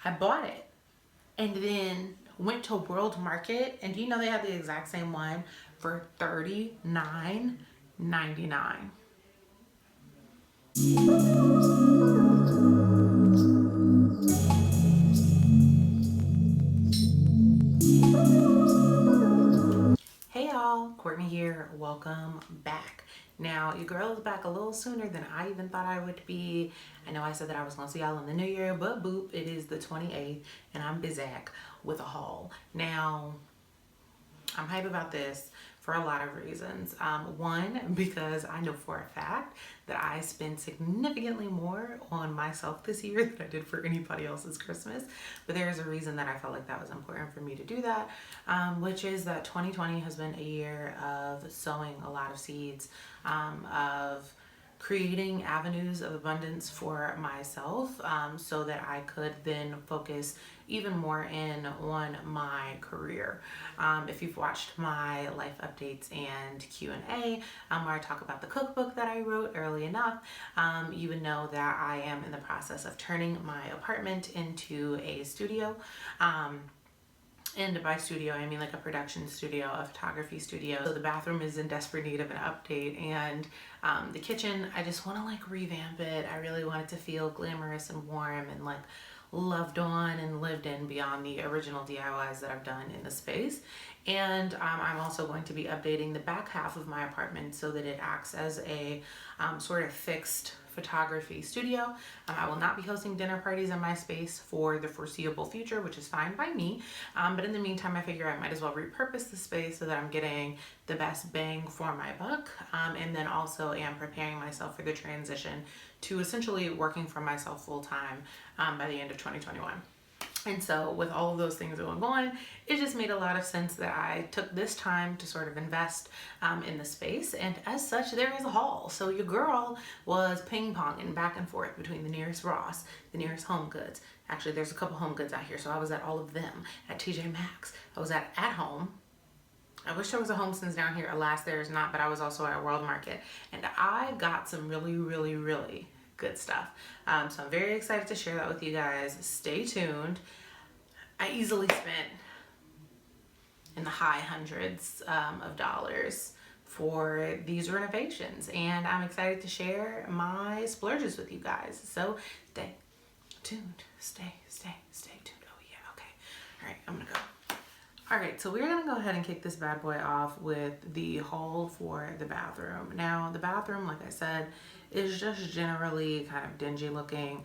I bought it and then went to World Market, and do you know they have the exact same one for $39.99. Hey y'all, Courtney here. Welcome back. Now, your girl is back a little sooner than I even thought I would be. I know I said that I was going to see y'all in the new year, but boop, it is the 28th, and I'm back with a haul. Now, I'm hype about this for a lot of reasons. One, because I know for a fact that I spend significantly more on myself this year than I did for anybody else's Christmas. But there's a reason that I felt like that was important for me to do that, which is that 2020 has been a year of sowing a lot of seeds, of creating avenues of abundance for myself, so that I could then focus even more in on my career. If you've watched my life updates and Q&A, where I talk about the cookbook that I wrote early enough, you would know that I am in the process of turning my apartment into a studio. And by studio, I mean like a production studio, a photography studio. So the bathroom is in desperate need of an update, and the kitchen, I just want to like revamp it. I really want it to feel glamorous and warm and like loved on and lived in beyond the original DIYs that I've done in the space. And I'm also going to be updating the back half of my apartment so that it acts as a sort of fixed photography studio. I will not be hosting dinner parties in my space for the foreseeable future, which is fine by me. But in the meantime, I figure I might as well repurpose the space so that I'm getting the best bang for my buck. And then also am preparing myself for the transition to essentially working for myself full time by the end of 2021. And so with all of those things going on, it just made a lot of sense that I took this time to sort of invest in the space. And as such, there is a haul. So your girl was ping-ponging back and forth between the nearest Ross, the nearest Homegoods. Actually, there's a couple Homegoods out here, so I was at all of them. At TJMaxx, I was at Home. I wish there was a HomeSense down here. Alas, there is not, but I was also at World Market. And I got some really good stuff. So I'm very excited to share that with you guys. Stay tuned. I easily spent in the high hundreds of dollars for these renovations, and I'm excited to share my splurges with you guys. So stay tuned. Stay tuned. Oh yeah, okay. All right, I'm gonna go. All right, so we're gonna go ahead and kick this bad boy off with the haul for the bathroom. Now, the bathroom, like I said, is just generally kind of dingy looking.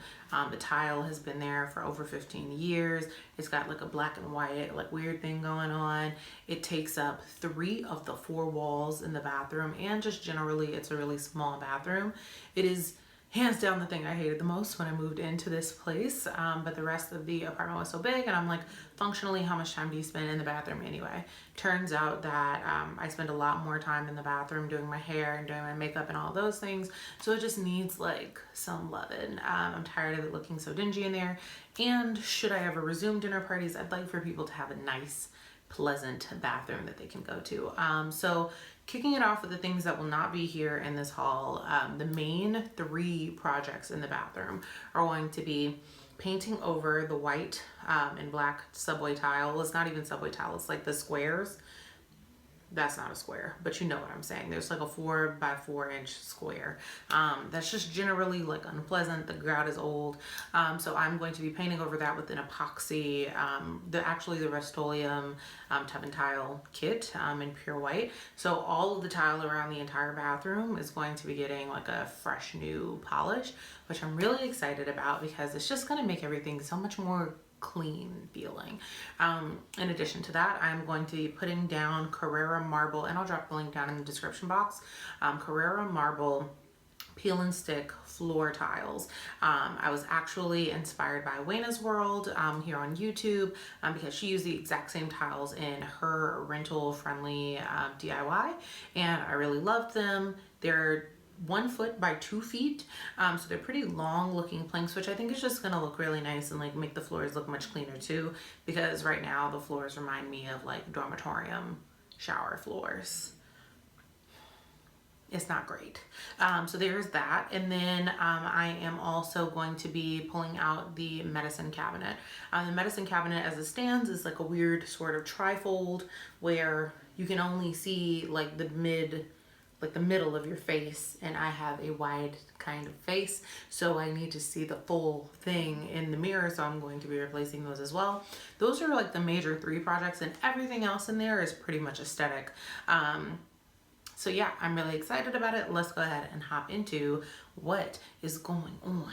The tile has been there for over 15 years. It's got like a black and white, like weird thing going on. It takes up 3 of the 4 walls in the bathroom, and just generally, it's a really small bathroom. It is hands down the thing I hated the most when I moved into this place, but the rest of the apartment was so big, and I'm like, functionally, how much time do you spend in the bathroom anyway? Turns out that I spend a lot more time in the bathroom doing my hair and doing my makeup and all those things, so it just needs like some loving. I'm tired of it looking so dingy in there, and should I ever resume dinner parties, I'd like for people to have a nice, pleasant bathroom that they can go to. So kicking it off with the things that will not be here in this haul, the main 3 projects in the bathroom are going to be painting over the white and black subway tile. Well, it's not even subway tile, it's like the squares. That's not a square, but you know what I'm saying. There's like a 4 by 4 inch square. That's just generally like unpleasant. The grout is old. So I'm going to be painting over that with an epoxy, the Rust-Oleum tub and tile kit in pure white. So all of the tile around the entire bathroom is going to be getting like a fresh new polish, which I'm really excited about because it's just gonna make everything so much more clean feeling. In addition to that, I'm going to be putting down Carrara marble, and I'll drop the link down in the description box. Carrara marble peel and stick floor tiles. I was actually inspired by Wayna's World here on YouTube because she used the exact same tiles in her rental friendly DIY, and I really loved them. They're 1 foot by 2 feet, so they're pretty long looking planks, which I think is just gonna look really nice and like make the floors look much cleaner too, because right now the floors remind me of like dormitorium shower floors. it's not great. So there's that. And then I am also going to be pulling out the medicine cabinet. The medicine cabinet as it stands is like a weird sort of trifold where you can only see like the middle of your face, and I have a wide kind of face, so I need to see the full thing in the mirror, so I'm going to be replacing those as well. Those are like the major 3 projects, and everything else in there is pretty much aesthetic. So yeah, I'm really excited about it. Let's go ahead and hop into what is going on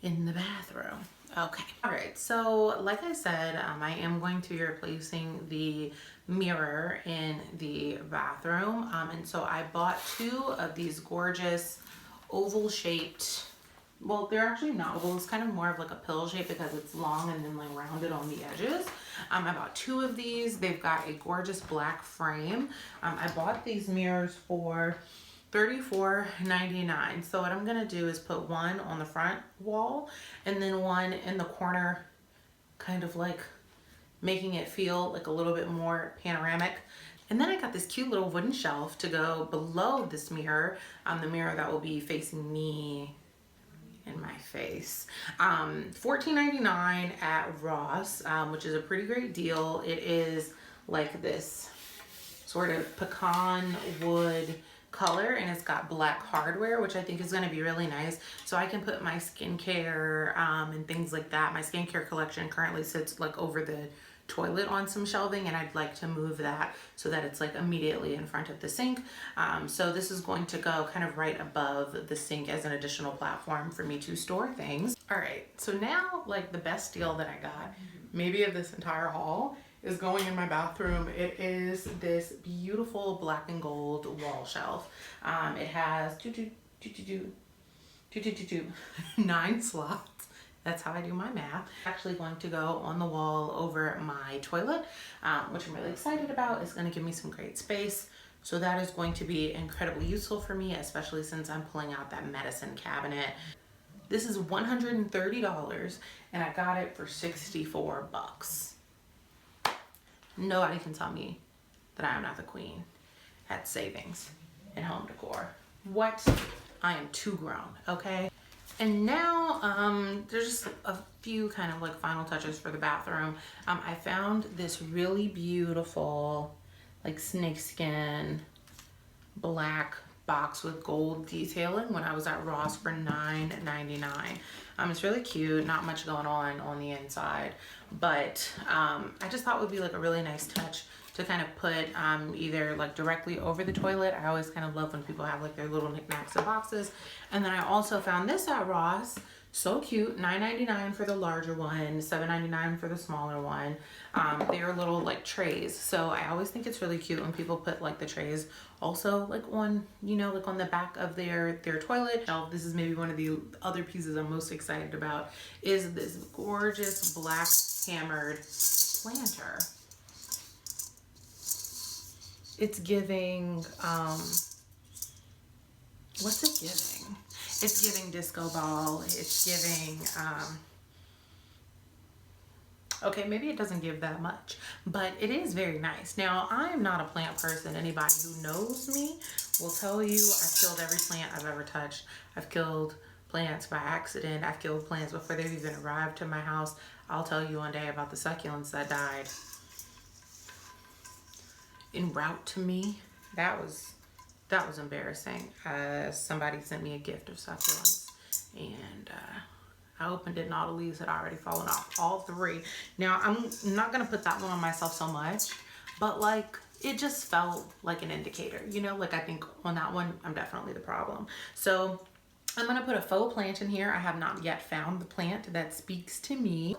in the bathroom. Okay. All right. So like I said, I am going to be replacing the mirror in the bathroom. And so I bought 2 of these gorgeous oval shaped, well, they're actually not oval. It's kind of more of like a pill shape because it's long and then like rounded on the edges. I bought 2 of these. They've got a gorgeous black frame. I bought these mirrors for $34.99. So what I'm gonna do is put one on the front wall and then one in the corner, kind of like making it feel like a little bit more panoramic. And then I got this cute little wooden shelf to go below this mirror, the mirror that will be facing me in my face. $14.99 at Ross, which is a pretty great deal. It is like this sort of pecan wood color, and it's got black hardware, which I think is going to be really nice. So I can put my skincare and things like that. My skincare collection currently sits like over the toilet on some shelving, and I'd like to move that so that it's like immediately in front of the sink. So this is going to go kind of right above the sink as an additional platform for me to store things. All right, so now like the best deal that I got maybe of this entire haul is going in my bathroom. It is this beautiful black and gold wall shelf. It has 9 slots. That's how I do my math. Actually going to go on the wall over my toilet, which I'm really excited about. It's gonna give me some great space. So that is going to be incredibly useful for me, especially since I'm pulling out that medicine cabinet. This is $130 and I got it for 64 bucks. Nobody can tell me that I am not the queen at savings and home decor. What? I am too grown, okay? And now there's just a few kind of like final touches for the bathroom. I found this really beautiful like snakeskin black box with gold detailing when I was at Ross for $9.99. It's really cute, not much going on the inside, but I just thought it would be like a really nice touch to kind of put either like directly over the toilet. I always kind of love when people have like their little knickknacks and boxes. And then I also found this at Ross. So cute, $9.99 for the larger one, $7.99 for the smaller one. They're little like trays. So I always think it's really cute when people put like the trays also like on, you know, like on the back of their toilet shelf. This is maybe one of the other pieces I'm most excited about is this gorgeous black hammered planter. It's giving, what's it giving? It's giving disco ball. It's giving, okay, maybe it doesn't give that much, but it is very nice. Now, I am not a plant person. Anybody who knows me will tell you I've killed every plant I've ever touched. I've killed plants by accident. I've killed plants before they've even arrived to my house. I'll tell you one day about the succulents that died en route to me. That was embarrassing. Somebody sent me a gift of succulents, and I opened it and all the leaves had already fallen off, all 3. Now I'm not gonna put that one on myself so much, but like it just felt like an indicator, you know, like I think on that one I'm definitely the problem. So I'm gonna put a faux plant in here. I have not yet found the plant that speaks to me.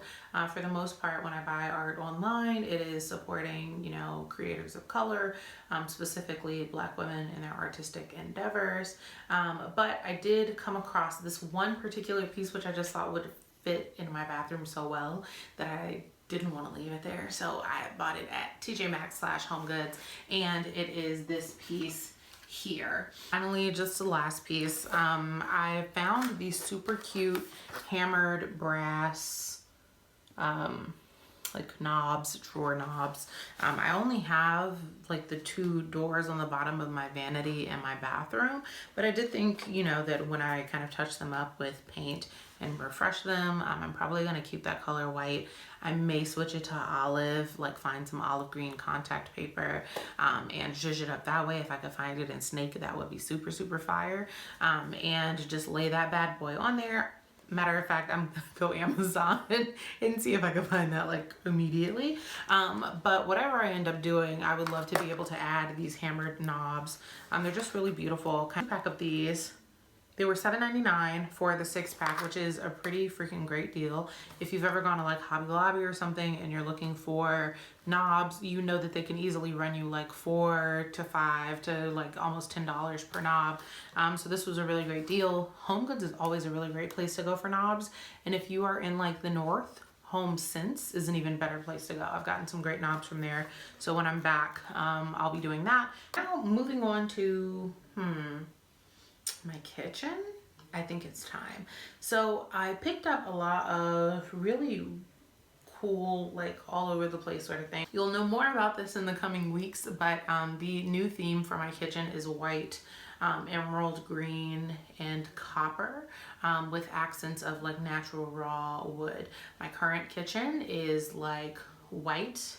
For the most part, when I buy art online, it is supporting, you know, creators of color, specifically Black women in their artistic endeavors. But I did come across this one particular piece, which I just thought would fit in my bathroom so well that I didn't want to leave it there. So I bought it at TJMaxx/Homegoods, and it is this piece here. Finally, just the last piece. I found these super cute hammered brass like knobs, drawer knobs. I only have like the 2 doors on the bottom of my vanity and my bathroom, but I did think, you know, that when I kind of touch them up with paint and refresh them, I'm probably gonna keep that color white. I may switch it to olive, like find some olive green contact paper and zhuzh it up that way. If I could find it in snake, that would be super, super fire. And just lay that bad boy on there. Matter of fact, I'm gonna go Amazon and see if I can find that like immediately. But whatever I end up doing, I would love to be able to add these hammered knobs. They're just really beautiful. Kind of pack up these. They were $7.99 for the 6-pack, which is a pretty freaking great deal. If you've ever gone to like Hobby Lobby or something and you're looking for knobs, you know that they can easily run you like $4 to $5 to like almost $10 per knob. So this was a really great deal. HomeGoods is always a really great place to go for knobs. And if you are in like the north, HomeSense is an even better place to go. I've gotten some great knobs from there. So when I'm back, I'll be doing that. Now moving on to, my kitchen. I think it's time. So I picked up a lot of really cool, like all over the place sort of thing. You'll know more about this in the coming weeks, but the new theme for my kitchen is white, emerald green, and copper with accents of like natural raw wood. My current kitchen is like white,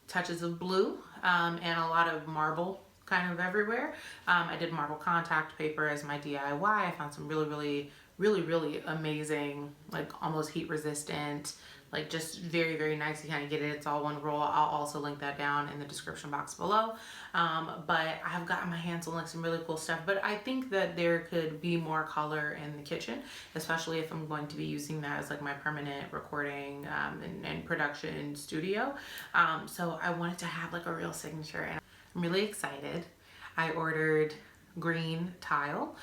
touches of blue, and a lot of marble kind of everywhere. I did marble contact paper as my DIY. I found some really amazing, like almost heat resistant, like just very, very nice to kind of get it. It's all one roll. I'll also link that down in the description box below. But I've gotten my hands on like some really cool stuff, but I think that there could be more color in the kitchen, especially if I'm going to be using that as like my permanent recording and production studio. So I wanted to have like a real signature, and I'm really excited. I ordered green tile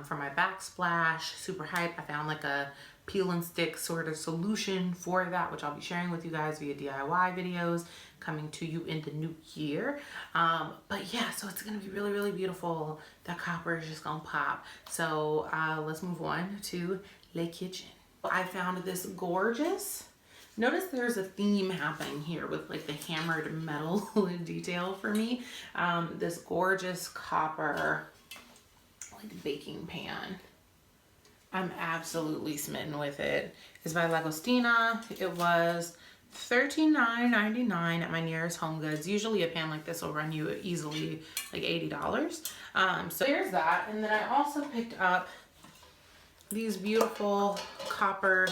for my backsplash. Super hype. I found like a peel and stick sort of solution for that, which I'll be sharing with you guys via DIY videos coming to you in the new year. But yeah, so it's gonna be really beautiful. The copper is just gonna pop. So let's move on to the kitchen. I found this gorgeous, notice there's a theme happening here with like the hammered metal detail for me. This gorgeous copper like baking pan. I'm absolutely smitten with it. It's by Lagostina. It was $39.99 at my nearest HomeGoods. Usually a pan like this will run you easily like $80. So there's that. And then I also picked up these beautiful copper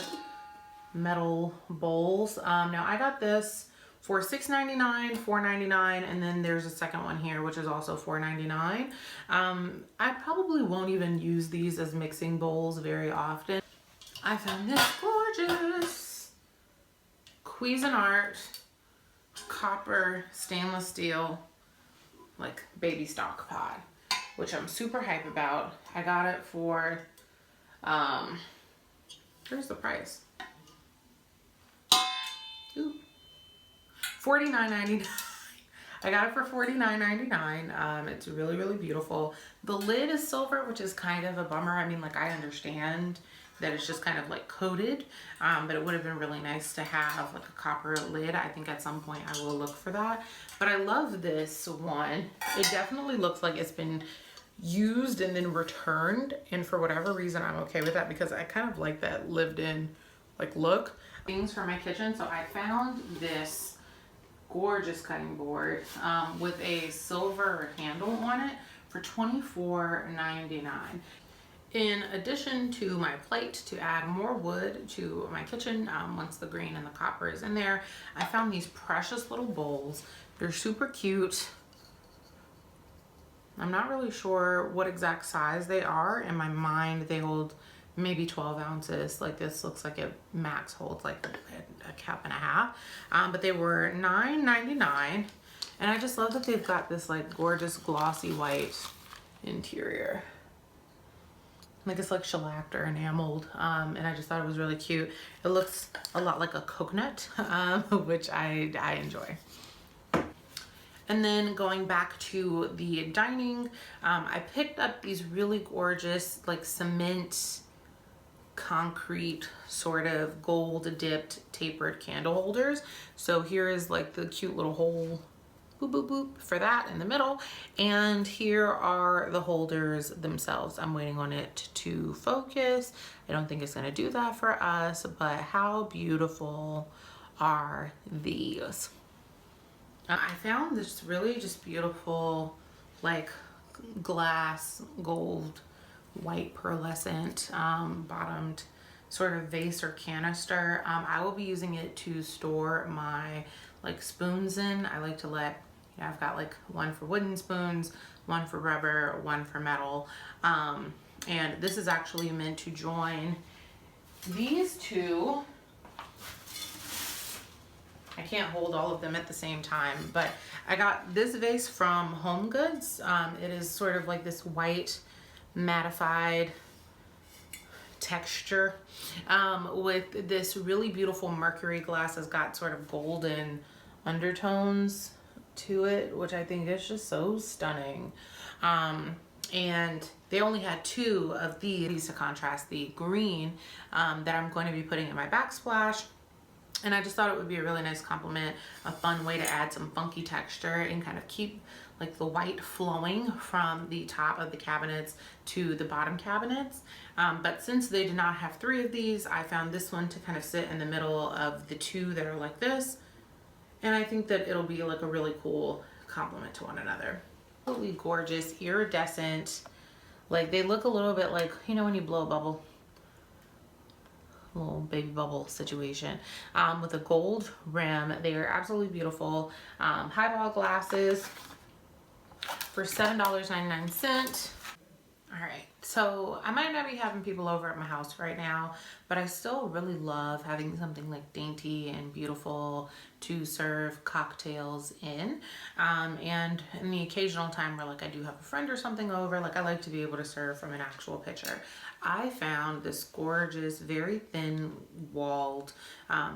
metal bowls. Now I got this for $6.99, $4.99, and then there's a second one here which is also $4.99. I probably won't even use these as mixing bowls very often. I found this gorgeous Cuisinart copper stainless steel like baby stock pot, which I'm super hype about. I got it for here's the price. Ooh. $49.99. I got it for $49.99. It's really beautiful. The lid is silver, which is kind of a bummer. I mean, like I understand that it's just kind of like coated, but it would have been really nice to have like a copper lid. I think at some point I will look for that. But I love this one. It definitely looks like it's been used and then returned, and for whatever reason I'm okay with that because I kind of like that lived in like look. Things for my kitchen. So I found this gorgeous cutting board with a silver handle on it for $24.99. In addition to my plate to add more wood to my kitchen, once the green and the copper is in there, I found these precious little bowls. They're super cute. I'm not really sure what exact size they are. In my mind, they hold maybe 12 ounces. Like this looks like it max holds like a cup and a half. But they were $9.99. And I just love that they've got this like gorgeous glossy white interior. Like it's like shellacked or enameled. And I just thought it was really cute. It looks a lot like a coconut, which I enjoy. And then going back to the dining, I picked up these really gorgeous like cement concrete sort of gold dipped tapered candle holders. So here is like the cute little hole, boop, boop, boop, for that in the middle. And here are the holders themselves. I'm waiting on it to focus. I don't think it's gonna do that for us, but how beautiful are these? I found this really just beautiful, like glass, gold, white pearlescent bottomed sort of vase or canister. I will be using it to store my like spoons in. I like to let, you know, I've got like one for wooden spoons, one for rubber, one for metal. And this is actually meant to join these two. I can't hold all of them at the same time, but I got this vase from Homegoods. It is sort of like this white mattified texture with this really beautiful mercury glass. Has got sort of golden undertones to it, which I think is just so stunning. And they only had two of these to contrast the green that I'm going to be putting in my backsplash. And I just thought it would be a really nice compliment, a fun way to add some funky texture and kind of keep like the white flowing from the top of the cabinets to the bottom cabinets. But since they did not have three of these, I found this one to kind of sit in the middle of the two that are like this. And I think that it'll be like a really cool complement to one another. Absolutely gorgeous, iridescent. Like they look a little bit like, you know, when you blow a bubble, little baby bubble situation, with a gold rim. They are absolutely beautiful. Highball glasses for $7.99. All right, so I might not be having people over at my house right now, but I still really love having something like dainty and beautiful to serve cocktails in. And in the occasional time where like I do have a friend or something over, like I like to be able to serve from an actual pitcher. I found this gorgeous, very thin walled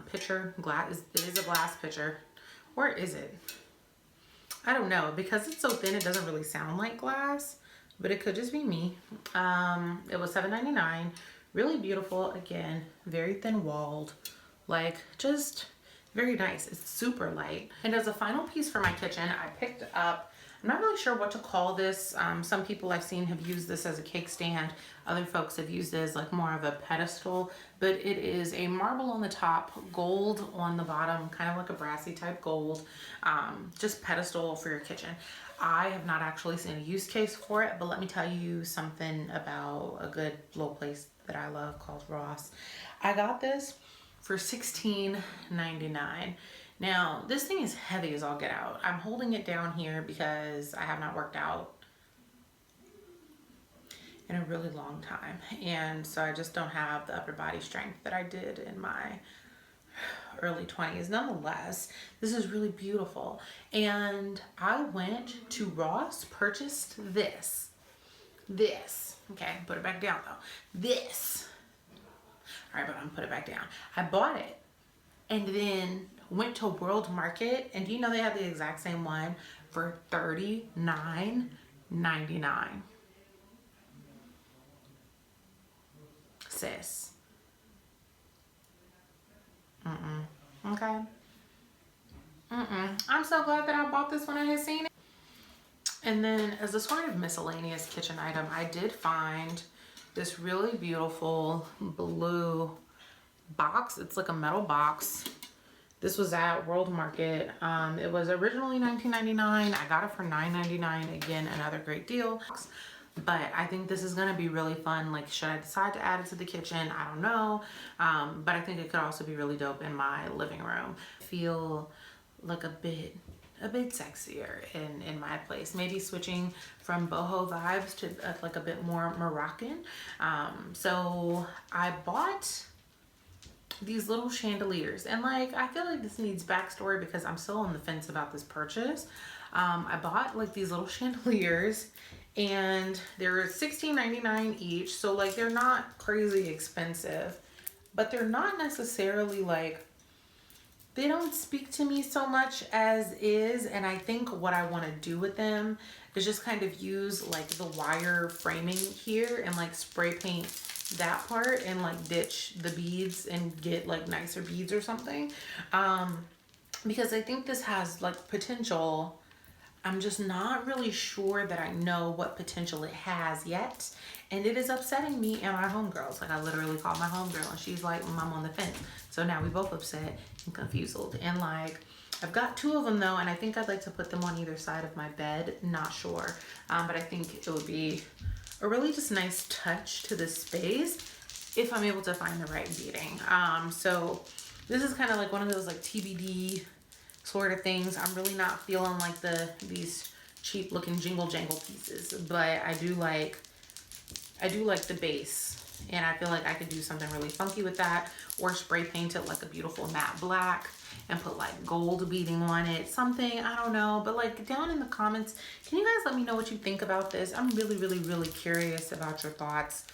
pitcher. It is a glass pitcher. Or is it? I don't know, because it's so thin it doesn't really sound like glass, but it could just be me. It was $7.99. Really beautiful, again, very thin walled, like just very nice. It's super light. And as a final piece for my kitchen, I picked up, I'm not really sure what to call this. Some people I've seen have used this as a cake stand. Other folks have used it as like more of a pedestal, but it is a marble on the top, gold on the bottom, kind of like a brassy type gold, just pedestal for your kitchen. I have not actually seen a use case for it, but let me tell you something about a good little place that I love called Ross. I got this for $16.99. Now, this thing is heavy as all get out. I'm holding it down here because I have not worked out in a really long time. And so I just don't have the upper body strength that I did in my early 20s. Nonetheless, this is really beautiful. And I went to Ross, purchased this. Okay, put it back down though. This. All right, but I'm gonna put it back down. I bought it and then went to World Market, and do you know they have the exact same one for $39.99. Sis. Okay. I'm so glad that I bought this when I had seen it. And then as a sort of miscellaneous kitchen item, I did find this really beautiful blue box. It's like a metal box. This was at World Market. It was originally $19.99. I got it for $9.99. Again, another great deal. But I think this is gonna be really fun. Like, should I decide to add it to the kitchen? I don't know. But I think it could also be really dope in my living room. Feel like a bit sexier in my place. Maybe switching from boho vibes to like a bit more Moroccan. So I bought these little chandeliers, and like I feel like this needs backstory because I'm still on the fence about this purchase. I bought like these little chandeliers, and they're $16.99 each, so like they're not crazy expensive, but they're not necessarily like, they don't speak to me so much as is. And I think what I want to do with them is just kind of use like the wire framing here and like spray paint that part and like ditch the beads and get like nicer beads or something. Because I think this has like potential. I'm just not really sure that I know what potential it has yet. And it is upsetting me and my homegirls. Like I literally called my homegirl and she's like, I'm on the fence. So now we both upset and confused. And like, I've got 2 of them though, and I think I'd like to put them on either side of my bed. Not sure. But I think it would be a really just nice touch to this space if I'm able to find the right beading. So this is kind of like one of those like TBD sort of things. I'm really not feeling like these cheap looking jingle jangle pieces, but I do like the base, and I feel like I could do something really funky with that, or spray paint it like a beautiful matte black and put like gold beading on it, something, I don't know. But like down in the comments, can you guys let me know what you think about this? I'm really curious about your thoughts.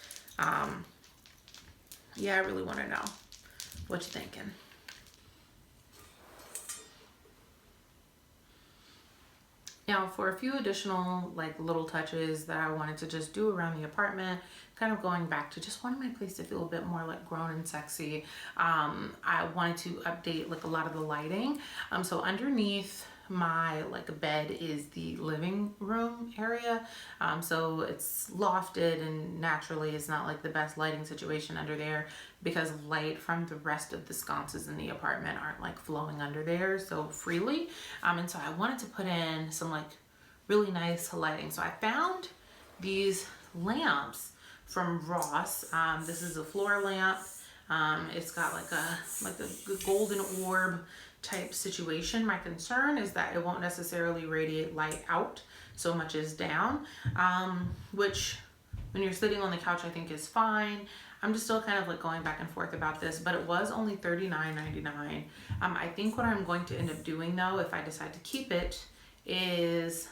Yeah, I really want to know what you're thinking. Now for a few additional like little touches that I wanted to just do around the apartment, kind of going back to just wanting my place to feel a bit more like grown and sexy. I wanted to update like a lot of the lighting. So underneath my like bed is the living room area. So it's lofted, and naturally it's not like the best lighting situation under there because light from the rest of the sconces in the apartment aren't like flowing under there so freely. And so I wanted to put in some like really nice lighting. So I found these lamps from Ross. This is a floor lamp. It's got like a golden orb type situation. My concern is that it won't necessarily radiate light out so much as down, which when you're sitting on the couch I think is fine. I'm just still kind of like going back and forth about this, but it was only $39.99. I think what I'm going to end up doing though, if I decide to keep it, is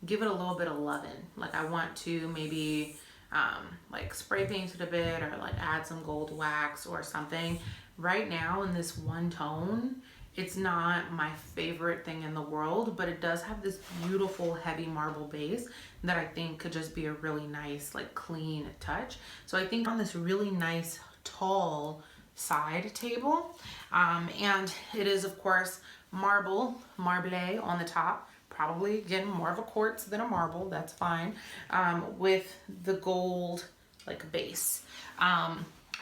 give it a little bit of loving. Like I want to maybe like spray paint it a bit, or like add some gold wax or something. Right now in this one tone, it's not my favorite thing in the world, but it does have this beautiful heavy marble base that I think could just be a really nice like clean touch. So I think on this really nice tall side table, and it is of course marble on the top, probably again more of a quartz than a marble, that's fine, with the gold like base.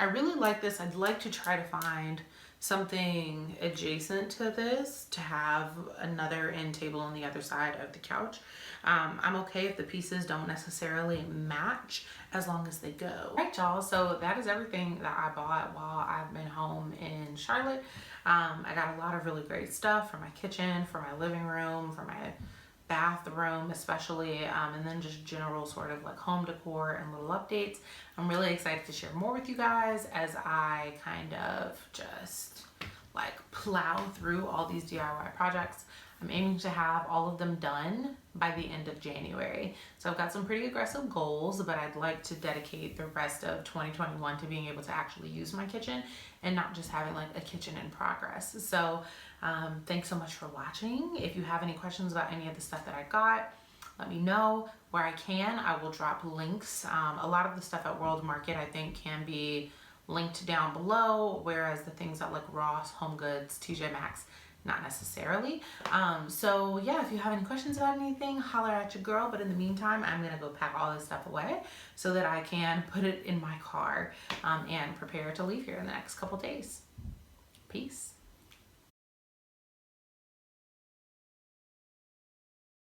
I really like this. I'd like to try to find something adjacent to this to have another end table on the other side of the couch. I'm okay if the pieces don't necessarily match as long as they go. All right, y'all, so that is everything that I bought while I've been home in Charlotte. I got a lot of really great stuff for my kitchen, for my living room, for my bathroom especially, and then just general sort of like home decor and little updates. I'm really excited to share more with you guys as I kind of just like plow through all these DIY projects. I'm aiming to have all of them done by the end of January. So I've got some pretty aggressive goals, but I'd like to dedicate the rest of 2021 to being able to actually use my kitchen and not just having like a kitchen in progress. So thanks so much for watching. If you have any questions about any of the stuff that I got, let me know. Where I can, I will drop links. A lot of the stuff at World Market I think can be linked down below, whereas the things at like Ross, Homegoods, TJMaxx, not necessarily. So yeah, if you have any questions about anything, holler at your girl. But in the meantime, I'm gonna go pack all this stuff away so that I can put it in my car and prepare to leave here in the next couple days. Peace.